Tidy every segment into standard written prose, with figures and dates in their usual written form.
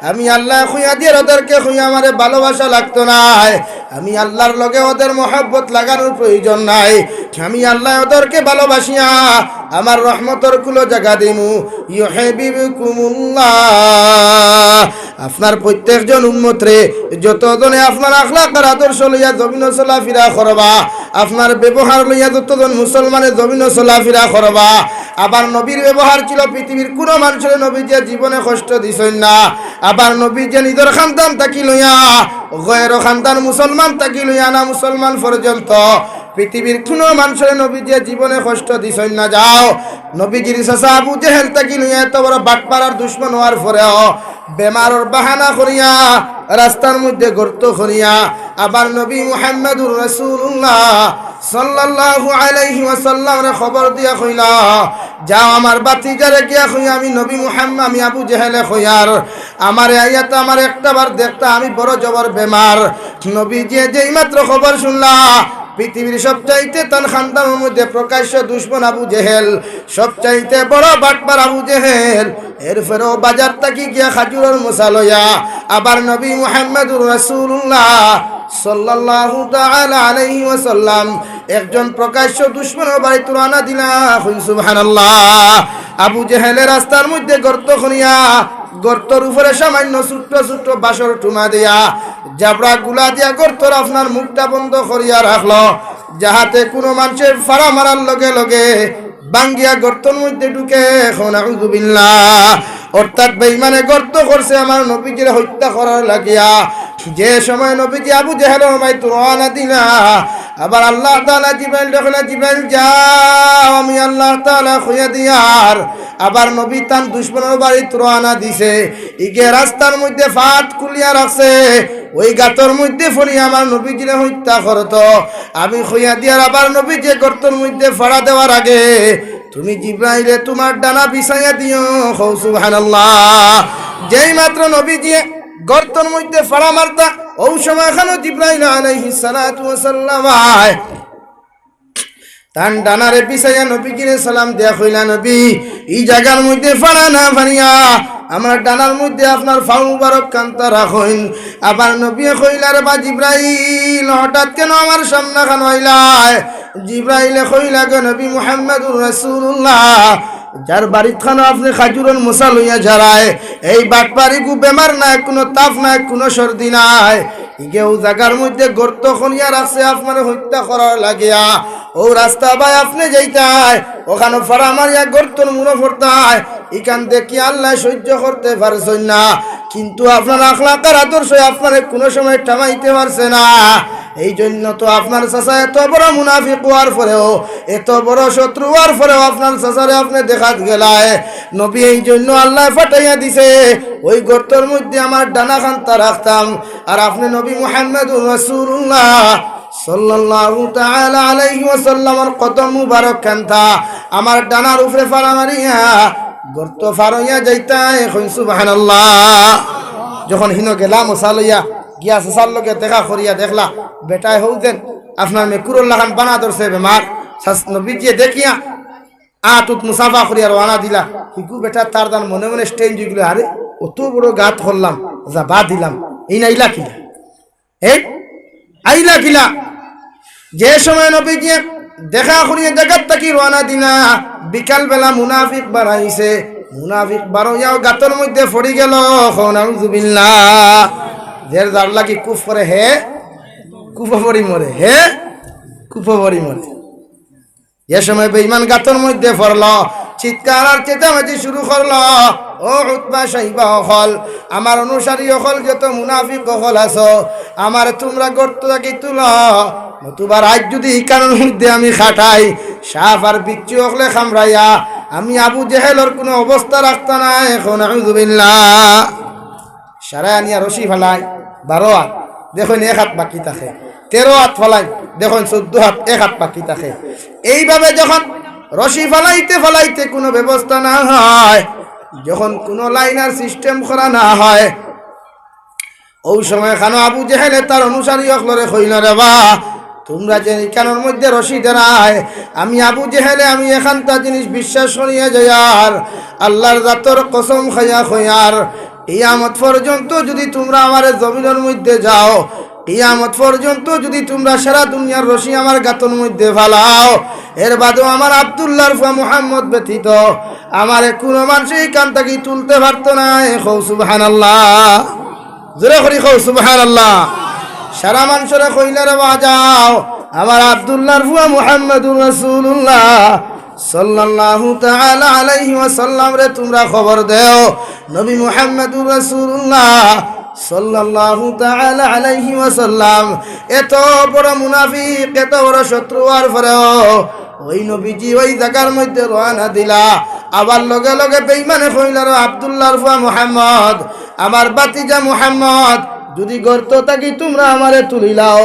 আমি আল্লাহ খুইয়া দিয়ে ওদেরকে খুইয়া আমারে ভালোবাসা লাগতো না, আমি আল্লাহর লগে ওদের মহব্বত লাগানোর প্রয়োজন নাই, আমি আল্লাহ ওদেরকে ভালোবাসিয়া আমার রহমতর কুলো জায়গা দিমু। ইউহিব্বুকুমুল্লাহ। আপনার প্রত্যেকজন উম্মত রে যতজনে আপনার আখলাক আর আদর্শ লইয়া জমিন চলাফেরা করবা, আপনার ব্যবহার লইয়া যতজন মুসলমানের জমিন চলাফেরা করবা, আবার নবীর ব্যবহার ছিল পৃথিবীর কোনো মানুষের নবী যে জীবনে কষ্ট দিছেন না, আবার নবী যে নিজের খানদান থাকি লইয়া গয়ের খানদান মুসলমান থাকি লইয়া না মুসলমান পর্যন্ত পৃথিবীর কোনো মানুষের নবী যে জীবনে কষ্ট দিছেন না। যাও নবীজির চাচা আবু জেহেল থাকি লইয়া এত বড় বাটপাড়ার দুশ্মন হওয়ার পরেও বেমারর বাহানা করিয়া রাস্তার মধ্যে গর্ত করিয়া আবার নবী মুহাম্মদুর রাসূলুল্লাহ সাল্লাল্লাহু আলাইহি ওয়াসাল্লামের খবর দিয়া কইলা, যাও আমার বাতিজারে গিয়া কইয়া আমি নবী মুহাম্মদ আমি আবু জেহেলে কইয়ার আমারে আইয়াতে আমার একটাবার দেখতা আমি বড় জবর বেমার। নবী যে যেই মাত্র খবর শুনলা পৃথিবীর সবচাইতে তার খানদানের মধ্যে প্রকাশ্য দুশ্মন আবু জেহেল, সবচাইতে বড় বাটপার আবু জেহেল, এরপরেও বাজার থাকি গিয়া খাজুরের মশা লইয়া আবার নবী মুহাম্মদুর রাসূলুল্লাহ সাল্লাল্লাহু তাআলা আলাইহি ওয়াসাল্লাম একজন প্রকাশ্য দুশ্মনের বাড়িতে রওনা দিলা। সুবহানাল্লাহ। আবু জেহেলের রাস্তার মধ্যে গর্ত খনিয়া গর্তর উপরে সামান্য ছোট্ট ছোট্ট বাঁশের টুমা দিয়া জাবরা গুলা দিয়া গর্তর আপনার মুখটা বন্ধ করিয়া রাখলো, যাহাতে কোনো মানুষের ফাড়া মারার লগে লগে বাঙ্গিয়া গর্তর মধ্যে ঢুকে। এখন আউযু বিল্লাহ। অর্থাৎ বেঈমানে গর্ত করছে আমার নবীজির হত্যা করার লাগিয়া। যে সময় নবীজি আবু জেহেলের বাইত রওনা দিলা, আবার আল্লাহ তাআলা জিবরাইল দেখলা, জিবরাইল যাও আমি আল্লাহ তাআলা খুঁজে দিয়ার আবার নবী তান দুশ্মনের বাড়িতে রওনা দিছে। ইগে রাস্তার মধ্যে ফাট খুলিয়া রাখছে, ওই গাতর মধ্যে ফড়ি আমার নবীজিরে হত্যা করতো। আমি খুঁজে দিয়ার আবার নবীজি গর্তর মধ্যে ফাড়া দেওয়ার আগে তুমি জিবরাইলে তোমার ডানা বিছাইয়া দিও। সুবহানাল্লাহ। যেই মাত্র নবীজি গর্তর মধ্যে ফাড়া মারতা ওই সময় খানো জিবরাইল আলাইহিস সালাতু ওয়াস সালাম তান ডানারে বিছাইয়া নবীজিরে সালাম দেয়া কইলা, নবী এই জায়গার মধ্যে ফাড়া না ফাড়িয়া আমার ডানার মধ্যে আপনার ফাউ মুবারক কান্তা রাখুন। আবার নবী কইলা, রে বা জিবরাইল হঠাৎ কেন আমার সামনে খান হইলাই? জিবরাইলে কইলা, গো নবী মুহাম্মদুর রাসূলুল্লাহ যার বাড়িত খানো আপনি খাজুরের মশা লইয়া ঝাড়ায়, এই বাটপারি গু বেমার নাই, কোনো তাপ নাই, কোনো সর্দি নাই, ইগে ও জায়গার মধ্যে গর্ত খনিয়া রাখছে আপনার হত্যা করার লাগিয়া। ও রাস্তা ভাই আপনি যাইতায় ওখানে ফাড়া মারিয়া গর্তর মুড়ো ফোরতায়, ইখান দেখি আল্লাহ সহ্য করতে পারছেন না, কিন্তু আপনার আখলাকার আদর্শ আপনার কোনো সময় থামাইতে পারছে না। এই জন্য তো আপনার চাচা এত বড় মুনাফিক হওয়ার পরেও, এত বড় শত্রু হওয়ার পরেও আপনার চাচারে আপনি দেখাত গেলায়। নবী এই জন্য আল্লাহ ফাটাইয়া দিছে ওই গর্তর মধ্যে আমার ডানা খান্তা রাখতাম, আর আপনি নবী মুহাম্মদুর রাসূলুল্লাহ সাল্লাল্লাহু তাআলা আলাইহি ওয়াসাল্লামের কদম মুবারক কান্তা আমার ডানার উপরে ফাড়া মারিয়া গর্ত ফাড়াইয়া যাইতায়। সুবহানাল্লাহ। যখন হিনো গেলাম মশা লইয়া গিয়া চাচার লগে দেখা করিয়া দেখলা বেটায় হৌ যেন আপনার মেকুরুল্লাহ খান বানা ধরছে বেমার। নবীজিয়ে দেখিয়া আতুত মুসাফা করিয়া রওনা দিলা। হিকু বেটা তার দান মনে মনে স্টেঞ্জ হইগুলো, আরে অত বড় গাত করলাম যা বা দিলাম, এই নাইলা কিলা, এই আইলা কিলা। যে সময় নবীজি দেখা করিয়া জায়গার থাকি রওনা দিলা, বিকাল বেলা মুনাফিক বাড়াইছে, মুনাফিক বারোয়াও গাতর মধ্যে পড়ি গেল। নাউযু বিল্লাহ। দের যার লাগি কুফ করে হে কুফা পড়ি মরে, হে কুফা পড়ি মরে। এ সময় বেঈমান গাতর মধ্যে পড়ল, চিৎকার আর চেঁচামেচি শুরু করলো, ও উতবা সাইবা হল, আমার অনুসারী হল, যত মুনাফিক হল আছো, আমার তোমরা গর্ত থাকি তুলো, নতুবা আজ যদি এই কারণ মধ্যে আমি খাটাই সাপ আর বিচ্ছু হলে খামরাইয়া আমি আবু জেহেলের কোনো অবস্থা রাখতা না। এখন আউযু বিল্লাহ। সারা আনিয়া রশি ফেলাই 12 হাত, দেখুন 1 হাত বাকি থাকে, 13 হাত ফেলাই দেখুন 14 হাত, 1 হাত বাকি থাকে। এইভাবে যখন রশি ফেলাইতে ফেলাইতে কোনো ব্যবস্থা না হয়, যখন কোনো লাইনার সিস্টেম করা না হয়, ওই সময় খানো আবু জেহেলে তার অনুসারী অকলরে কইল, রে বা তোমরা যে কানের মধ্যে রশি দেরায়, আমি আবু জেহেলে আমি এখানটা জিনিস বিশ্বাস করিয়া যাই, আর আল্লাহর জাতর কসম খাইয়া খয়ার কিয়ামত পর্যন্ত যদি তোমরা আমার জমিনের মধ্যে যাও, কিয়ামত পর্যন্ত যদি তোমরা সারা দুনিয়ার রশি আমার গাতর মধ্যে ফালাও, এর বাদেও আমার আব্দুল্লাহর ফুয়া মুহাম্মদ ব্যতীত আমার কোনো মানুষ এই কানটাকে তুলতে পারতো না। খৌ সুবহানাল্লাহ, জোরে করি খৌ সুবহানাল্লাহ। সারা মানুষরা কইলারে বাজাও আমার আব্দুল্লাহর ফুয়া মুহাম্মদুর রাসূলুল্লাহ সাল্লাল্লাহু তাআলা আলাইহি ওয়াসাল্লাম রে তোমরা খবর দেও, নবী মুহাম্মদুর রাসূলুল্লাহ সাল্লাল্লাহু তাআলা আলাইহি ওয়াসাল্লাম এত বড় মুনাফিক, এত বড় শত্রু আর পরেও ওই নবীজি ওই জায়গার মধ্যে রওনা দিলা। আবার লগে লগে বেঈমানে কইলার আব্দুল্লাহর ফুয়া মুহাম্মদ, আমার বাতিজা মুহাম্মদ, যদি গর্ত থাকি তোমরা আমারে তুলিলাও,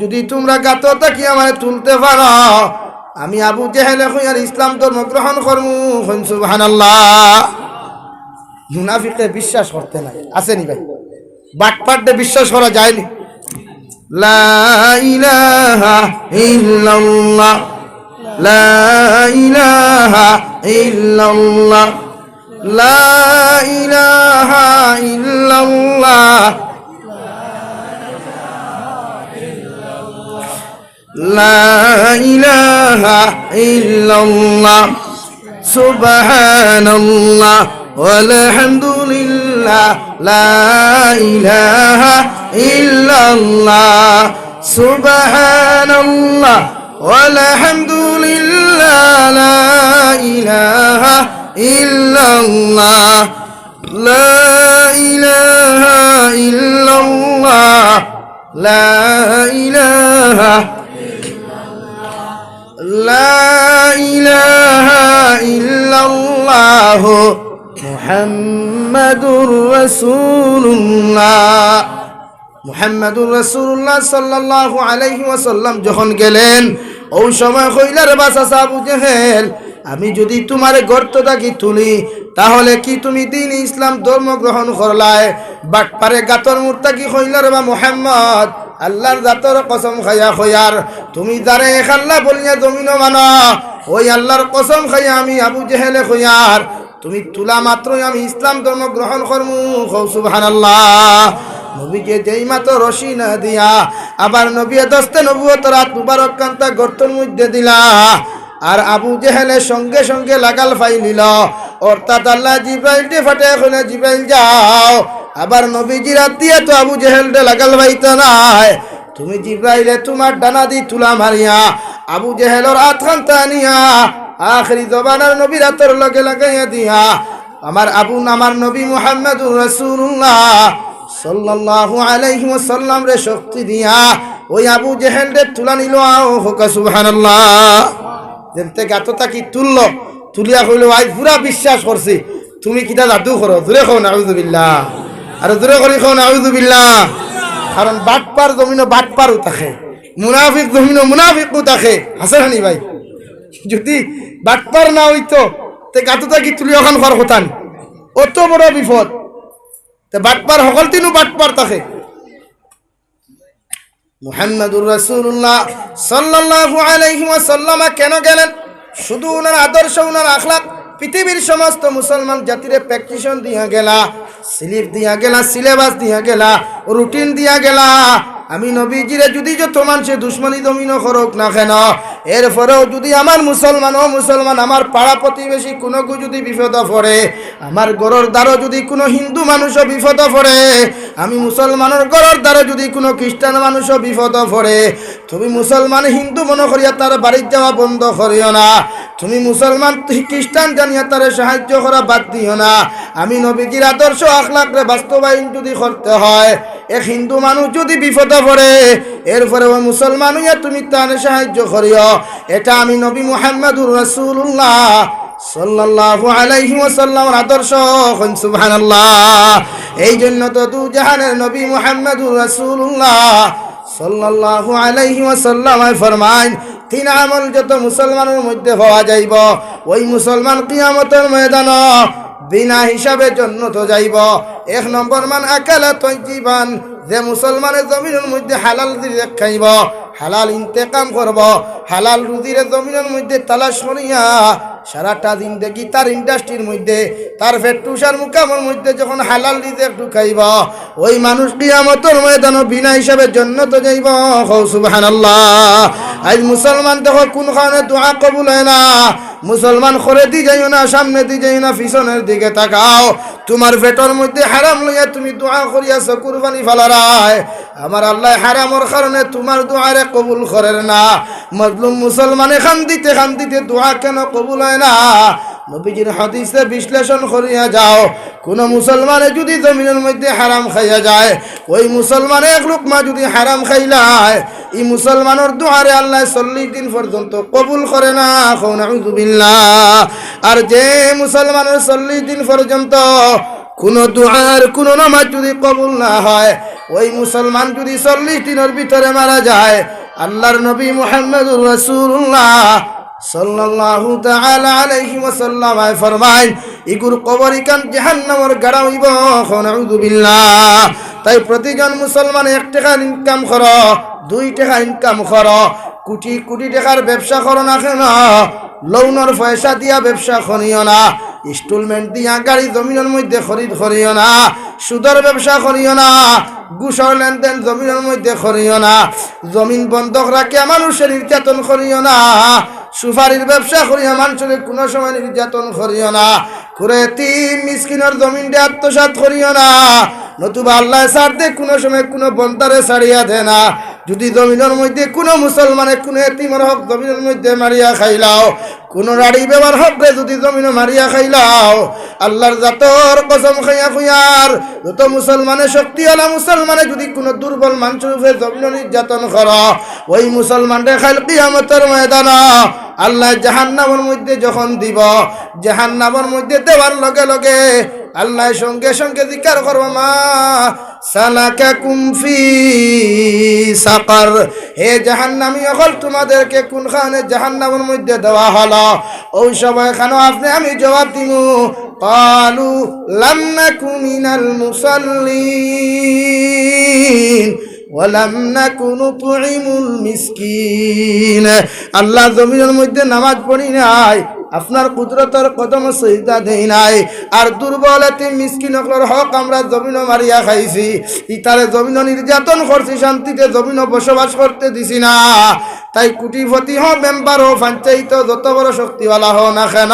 যদি তোমরা গাত থাকি আমারে তুলতে পারো, আমি আবু জেহেলে কইয়ার ইসলাম ধর্ম গ্রহণ করমু। সুবহানাল্লাহ। মুনাফিকে বিশ্বাস করতে নাই, আসেনি ভাই? বাটপাটে বিশ্বাস করা যায়নি। লা ইলাহা ইল্লাল্লাহ, লা ইলাহা ইল্লাল্লাহ, লা ইলাহা ইল্লাল্লাহ, লা ইলাহা ইল্লাল্লাহ, সুবহানাল্লাহ walhamdulillah, la ilaha illallah, subhanallah walhamdulillah, la ilaha illallah, la ilaha illallah, la ilaha লা ইলাহা ইল্লাল্লাহ মুহাম্মাদুর রাসূলুল্লাহ। মুহাম্মাদুর রাসূলুল্লাহ সাল্লাল্লাহু আলাইহি ওয়াসাল্লাম যখন গেলেন, ওই সময় কইলার বাসা আবু জেহেল, আমি যদি তোমার গর্ত থাকি তুলি, তাহলে কি তুমি দিন ইসলাম ধর্ম গ্রহণ করলায়? বাটপারে গাতর মুর্তা কি কইলার বা মুহাম্মদ, আল্লাহর জাতর কসম খাইয়া খয়ার, তুমি যারে খাল্লা বলিয়া জমিন মানো, ওই আল্লাহর কসম খাইয়া আমি আবু জেহেলে খয়ার, তুমি তুলা মাত্রই আমি ইসলাম ধর্ম গ্রহণ করমু। সুবহানাল্লাহ। নবীকে যেই মাত্র রশি না দিয়া আবার নবী দস্তে নবুয়ত রাত মুবারক কান্তা গর্তর মধ্যে দিলা, আর আবু জেহেলের সঙ্গে সঙ্গে লাগাল ফাই নিল। অর্থাৎ আল্লাহ জিব্রাইলকে ফাটে কইলে জিব্রাইল যাও, আবার নবীজি রাত দিয়ে তো আবু জেহেলকে লাগাল ফাইতে নাই, তুমি জিব্রাইলে তোমার ডানা দি তুলা মারিয়া আবু জেহেলের আতখান টানিয়া আখরি জবানার নবীর হাতের লগে লাগাইয়া দিয়া আমার নবী মুহাম্মদুর রাসূলুল্লাহ সাল্লাল্লাহু আলাইহি ওয়াসাল্লাম রে শক্তি দিয়া ওই আবু জেহেলকে তুলা নিল। হোকা সুবহানাল্লাহ। যেতে গাতটা কি তুললো, তুলিয়া কইল আজ পুরা বিশ্বাস করছি, তুমি কিটা জাদু করো। জোরে কও নাউযুবিল্লাহ, আর জোরে করি কও নাউযুবিল্লাহ। কারণ বাটপার জমিনও বাটপারও থাকে, মুনাফিক জমিনও মুনাফিকও থাকে, আছে না নি ভাই? যদি বাটপার না হইতো তে গাতটা কি তুলি ওখান করার কথা নি, অত বড় বিপদ। তে বাটপার সকল দিনও বাটপার থাকে। মুহাম্মদুর রাসূলুল্লাহ সাল্লাল্লাহু আলাইহি ওয়াসাল্লাম কেন গেলেন? শুধু ওনার আদর্শ, ওনার আখলাক পৃথিবীর সমস্ত মুসলমান জাতিরে প্র্যাকটিশন দিয়া গেলা, স্লিপ দিয়া গেলা, সিলেবাস দিয়া গেলা, রুটিন দিয়া গেলা। আমি নবীজিরে যদি যত মানুষে দুশ্মনী জমিন করুক না কেন, এরপরেও যদি আমার মুসলমান আমার পাড়া প্রতিবেশী কোনো যদি বিপদ পড়ে, আমার গরর দ্বারা যদি কোনো হিন্দু মানুষও বিপদ পড়ে, আমি মুসলমানের গরর দ্বারা যদি কোনো খ্রিস্টান মানুষও বিপদ পড়ে, তুমি মুসলমান হিন্দু মনে করিয়া তার বাড়ির যাওয়া বন্ধ করিও না, তুমি মুসলমান খ্রিস্টান জানিয়া তার সাহায্য করা বাদ দিও না। আমি নবীজির আদর্শ আখলাকরে বাস্তবায়ন যদি করতে হয়, এক হিন্দু মানুষ যদি বিপদ পড়ে, এরপরে ওই মুসলমান হইয়া তুমি তার সাহায্য করিও, এটা আমি নবী মুহাম্মদুর রাসূলুল্লাহ সাল্লাল্লাহু আলাইহি ওয়াসাল্লামের আদর্শ। সুবহানাল্লাহ। এই জন্য তো দু জাহানের নবী মুহাম্মদুর রাসূলুল্লাহ সাল্লাল্লাহু আলাইহি ওয়াসাল্লাম ফরমান, তিন আমল যত মুসলমানের মধ্যে পাওয়া যাইব, ওই মুসলমান কিয়ামতের ময়দানে বিনা হিসাবে জান্নাত যাইব। এক নম্বর মান আকালা তাইয়িবান, যে মুসলমানের জমিনের মধ্যে হালাল রিজিক খাইব, হালাল ইন্তেকাম করব, হালাল রুজির জমিনের মধ্যে তালাশ করিয়া সারাটা দিন দেখি তার ইন্ডাস্ট্রির মধ্যে তার ফেটুসার মুকামের মধ্যে যখন হালাল রিজিক ঢুকাইব ওই মানুষ কিয়ামতের ময়দানে বিনা হিসাবে জান্নাতে যাইব। সুবহানাল্লাহ। আজ মুসলমান দেখো কোনখানে দোয়া কবুল হয় না। মুসলমান করে দি যাইও না, সামনে দি যাইও না, পিছনের দিকে তাকাও। তোমার পেটের মধ্যে হারাম লইয়া তুমি দোয়া করিয়াছ, কুরবানি ফালারায় আমার আল্লাহ হারামর কারণে তোমার দোয়ারে কবুল করেন না। মজলুম মুসলমানে খান্দিতে দোয়া কেন কবুল হয় না? নবীজির হাদিসে বিশ্লেষণ করিয়া যাও, কোন মুসলমানে যদি জমিনের মধ্যে হারাম খাইয়া যায়, ওই মুসলমানে এক লুকমা যদি হারাম খাইলায়, এই মুসলমানের দোয়ারে আল্লাহ 40 দিন পর্যন্ত কবুল করে না। নাউযুবিল্লাহ। আর যে মুসলমানের 40 দিন পর্যন্ত কোন দোয়ার কোন নামাজ যদি কবুল না হয়, ওই মুসলমান যদি 40 দিনের ভিতরে মারা যায়, আল্লাহর নবী মুহাম্মদুর রাসূলুল্লাহ সাল্লাল্লাহু তাআলা আলাইহি ওয়াসাল্লাম ফরমায় ইগুর কবর ইকান জাহান্নামের গাড়া হইব। নাউযুবিল্লাহ। তাই প্রতিজন মুসলমান 1 টাকা ইনকাম করো, 2 টাকা ইনকাম করো, কোটি কোটি টাকার ব্যবসা করো না কেন, লোনের পয়সা দিয়া ব্যবসা করিও না, ইনস্টলমেন্ট দিয়া গাড়ি জমিনের মধ্যে খরিদ করিও না, সুদের ব্যবসা করিও না, ঘুষের লেনদেন জমিনের মধ্যে করিও না, জমিন বন্ধক রাখিয়া মানুষের নির্যাতন করিও না, সুপারির ব্যবসা করিয়া মানুষের কোনো সময় নির্যাতন করিও না, করে তিন মিসকিনের জমিন দিয়ে আত্মসাৎ করিও না, নতুবা আল্লাহ ছাড় দে কোনো সময় কোনো বন্দারে ছাড়িয়া দে না। যদি জমিনের মধ্যে কোনো মুসলমানে কোনো এতিমের হক জমিনের মধ্যে মারিয়া খাইলাও, কোন রাড়ি ব্যবহার হকরে যদি জমিনে মারিয়া খাইলাও, আল্লাহর জাতর কসম খাইয়া খুইয়ার যত মুসলমানের শক্তিওয়ালা মুসলমানে যদি কোনো দুর্বল মানুষের উপরে জমিন নির্যাতন কর, ওই মুসলমানরে খাইল কিয়ামতের ময়দানে আল্লাহ জাহান্নামের মধ্যে যখন দিব, জাহান্নামের মধ্যে দেওয়ার লগে লগে আল্লাহ সঙ্গে সঙ্গে জিকির করব, মা সালাকাকুম ফি সাকার, হে জাহান্নামী হল তোমাদেরকে কোনখানে জাহান্নামের মধ্যে দেওয়া হলো? ওই সময় কেন আপনি আমি জবাব দিব, ক্বালু লাম নাকু মিনাল মুসাল্লিন ওয়া লাম নাকু নুতঈমুল মিসকিন। আল্লাহ জমিনের মধ্যে নামাজ পড়ি নাই, আপনার কুদরতের কদম সজদা দেই নাই, আর দুর্বল এতিম মিসকিনগুলোর হক আমরা জমিন মারিয়া খাইছি, ইতারে জমিন নির্যাতন করছি, শান্তিতে জমিন বসবাস করতে দিছি না। তাই কোটিপতি হো, মেম্বার হো, পঞ্চায়েত যত বড় শক্তিওয়ালা হো না কেন,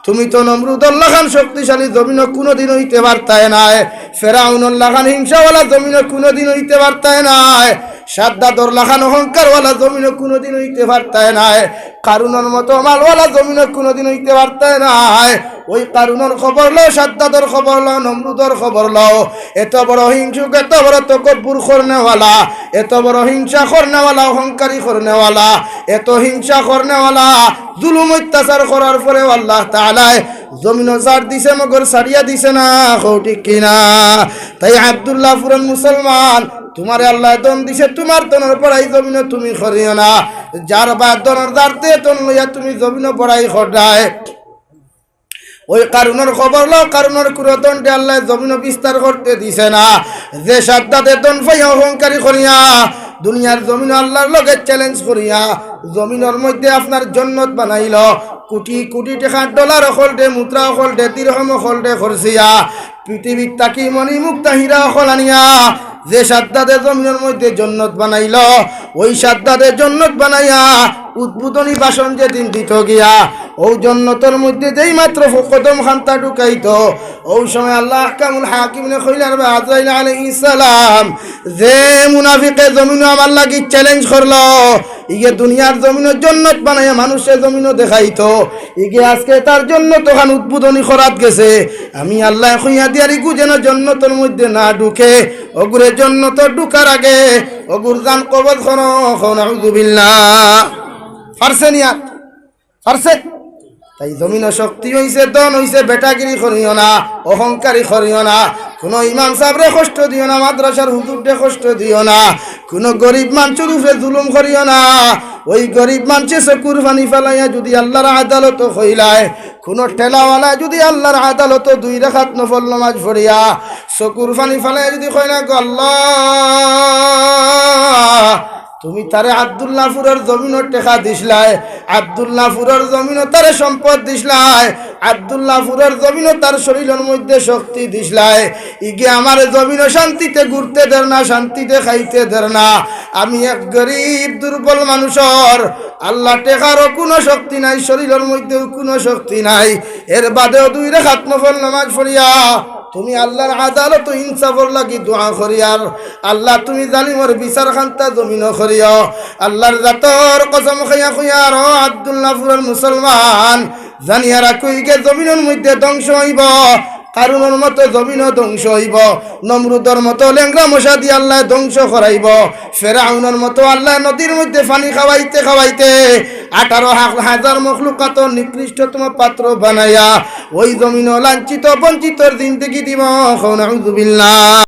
তুমি তো নমরুদুল্লাহ খান শক্তিশালী জমিন কোনোদিন হইতে পারতায় নাই, ফেরাউনুল্লাহ খান হিংসাওয়ালা জমিন কোনোদিন হইতে পারতায় নাই, সাদ্দাদুল্লাহ খান অহংকারওয়ালা জমিন কোনোদিন হইতে পারতায় নাই, কারুনের মতো মালওয়ালা জমিন কোনোদিন হইতে পারতায় নাই। ওই কারুনের খবর লও, সাদ্দাদর খবর লও, নমরুদর খবর লও, এত বড় হিংসুক, এত বড় তকব্বুর করনেওয়ালা, এত বড় হিংসা করনেওয়ালা, অহংকারী করনেওয়ালা, এত হিংসা করনেওয়ালা, জুলুম অত্যাচার করার পরে আল্লাহ তাআলা জমিন ছাড় দিছে, মগর ছাড়িয়া দিছে না। ঠিক কিনা? তাই আব্দুল্লাহ ফুরান মুসলমান, তোমারে আল্লাহ দন দিছে, তোমার দনের পড়াই জমিন তুমি করিও না, যার বা দনের দাঁড়তে তন লইয়া তুমি জমিন পড়াই খটায়। ওই কারুনের খবর লও, কারুনের কুরতনটা আল্লাহ জমিন বিস্তার করতে দিছে না, যে সাদ্দাতে দন পাইয়া অহংকারী করিয়া দুনিয়ার জমিন আল্লাহর লগে চ্যালেঞ্জ করিয়া জমিনের মধ্যে আপনার জন্নত বানাইল, কোটি কোটি টাকা ডলার হলডে, মুদ্রা হলডে, দিরহম হলডে খরচিয়া পৃথিবীর তাকি মণি মুক্তা হীরা হলানিয়া যে সাদ্দাতে জমিনের মধ্যে জন্নত বানাইল, ওই সাদ্দাতে জন্নত বানাইয়া উদ্বোধনী ভাষণ যেদিন দিত গিয়া, ওই জন্নতের মধ্যে যেই মাত্র কদম খান্তা ঢুকাইতো, ওই সময় আল্লাহ আহকামুল হাকিমিনে কইলেন আজরাইল আলাইহিস সালাম, যে মুনাফিকে জমিন আমার লাগি চ্যালেঞ্জ করলো, ইগে দুনিয়ার জমিনের জন্নত বানাইয়া মানুষের জমিনও দেখাইতো, ইগে আজকে তার জন্য তখন উদ্বোধনী করাত গেছে, আমি আল্লাহ কইয়া দিয়ারি গু যেন জন্নতের মধ্যে না ঢুকে, ওগুরে জন্নত ঢুকার আগে ওগুর জান কবজ করো। নাউযুবিল্লাহ। পারছে নিয়া পারছে। তাই জমিন শক্তি হইছে, দন হইছে, বেটাগিরি করিও না, অহংকারী করিও না, কোন ইমাম সাহেবরে কষ্ট দিও না, মাদ্রাসার হুজুরকে কষ্ট দিও না, কোন গরিব মানুষের উপরে জুলুম করিও না। ওই গরিব মানুষের চকুর পানি ফেলাইয়া যদি আল্লাহর আদালত হইলায়, কোন ঠেলাওয়ালা যদি আল্লাহর আদালত 2 রাকাত নফল নামাজ পড়িয়া চকুর পানি ফেলাইয়া যদি কইলা গো আল্লাহ তুমি তারে আব্দুল্লাহপুরের জমিনের টেকা দিসলাই, আব্দুল্লাহপুরের জমিনও তারে সম্পদ দিসলাই, আব্দুল্লাহপুরের জমিনও তার শরীরের মধ্যে শক্তি দিসলাই। ইগে আমার জমিনও শান্তিতে ঘুরতে দের না, শান্তিতে খাইতে দের না। আমি এক গরিব দুর্বল মানুষের আল্লাহ টেকারও কোনো শক্তি নাই, শরীরের মধ্যেও কোনো শক্তি নাই। এর বাদেও 2 রাকাত নফল নামাজ পড়িয়া তুমি আল্লাহর আদালত ও ইনসাফর লাগি দোয়া করিয়ার। আল্লাহ তুমি জালিমর বিচার খান্তা জমিন করিও। আল্লাহর জাতর কসম খাইয়া কইয়ার ও আব্দুল্লাহপুরের মুসলমান জানিয়া রাখো ইগে জমিনের মধ্যে ধ্বংস হইব, কারুনের মতো জমিনও ধ্বংস হইব, নমরুদর মতো লেংরা মশা দিয়ে আল্লাহ ধ্বংস করাইব, ফেরাউনের মতো আল্লাহ নদীর মধ্যে পানি খাওয়াইতে খাওয়াইতে 18,000 মখলুকাত নিকৃষ্টতম পাত্র বানাইয়া ওই জমিন লাঞ্ছিত বঞ্চিতর জিন্দেগি দিব। নাউযুবিল্লাহ।